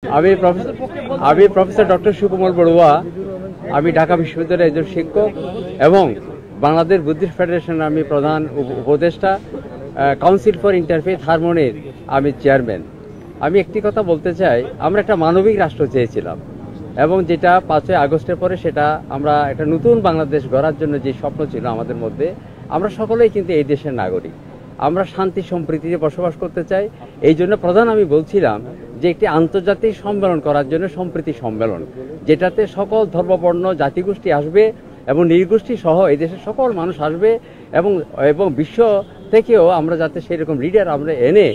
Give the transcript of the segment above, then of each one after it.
আমি professor doctor Sukumar Barua. আমি ঢাকা বিশ্ববিদ্যালয়ের একজন শিক্ষক এবং বাংলাদেশ বুদ্ধিস্ট ফেডারেশনের আমি প্রধান উপদেষ্টা, কাউন্সিল ফর ইন্টারফেথ হারমোনির আমি চেয়ারম্যান। আমি একটি কথা বলতে চাই, আমরা একটা মানবিক রাষ্ট্র চেয়েছিলাম এবং যেটা 5ই আগস্টের পরে সেটা আমরা একটা নতুন বাংলাদেশ গড়ার জন্য যে স্বপ্ন ছিল আমাদের মধ্যে, আমরা সকলেই কিন্তু এই দেশের নাগরিক। আমরা শান্তি সম্প্রীতিতে বসবাস করতে চাই। এই জন্য প্রধান আমি বলছিলাম যে একটি আন্তর্জাতিক সম্মেলন করার জন্য সম্প্রীতি সম্মেলন, যেটাতে সকল ধর্মবর্ণ জাতিগোষ্ঠী আসবে এবং নির্গোষ্ঠী সহ এই দেশের সকল মানুষ আসবে এবং বিশ্ব থেকেও আমরা যাতে সেই রকম লিডার আমরা এনে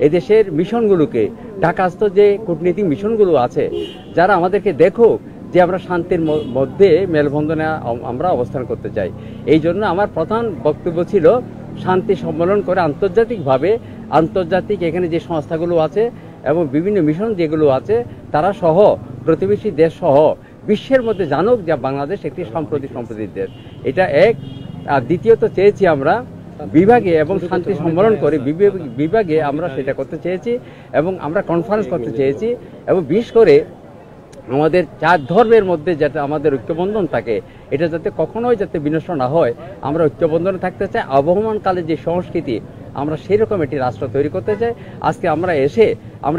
এদেশের মিশনগুলোকে, ঢাকাস্থ যে কূটনীতিক মিশনগুলো আছে, যারা আমাদেরকে দেখুক যে আমরা শান্তির মধ্যে মেলবন্ধনে আমরা অবস্থান করতে চাই। এই জন্য আমার প্রধান বক্তব্য ছিল শান্তি সম্মেলন করে আন্তর্জাতিকভাবে, আন্তর্জাতিক এখানে যে সংস্থাগুলো আছে এবং বিভিন্ন মিশন যেগুলো আছে তারা সহ প্রতিবেশী দেশ সহ বিশ্বের মধ্যে জানুক যে বাংলাদেশ একটি সম্প্রতির দেশ। এটা এক। আর দ্বিতীয়ত চেয়েছি আমরা বিভাগে এবং শান্তি সম্মেলন করে বিভাগে আমরা সেটা করতে চেয়েছি এবং আমরা কনফারেন্স করতে চেয়েছি এবং বিশেষ করে আমাদের 4 ধর্মের মধ্যে যাতে আমাদের ঐক্যবন্ধন থাকে, এটা যাতে কখনোই যাতে বিনষ্ট না হয়, আমরা ঐক্যবন্ধনে থাকতে চাই। আবহমানকালে যে সংস্কৃতি, আমরা সেই রকম একটি রাষ্ট্র তৈরি করতে চাই। আজকে আমরা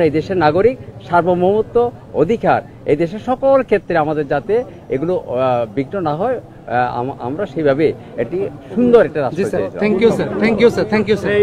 এই দেশের নাগরিক, সার্বভৌমত্ব অধিকার এই দেশের সকল ক্ষেত্রে আমাদের যাতে এগুলো বিঘ্ন না হয়, আমরা সেইভাবে একটি সুন্দর একটা রাষ্ট্র চাই। Thank you sir.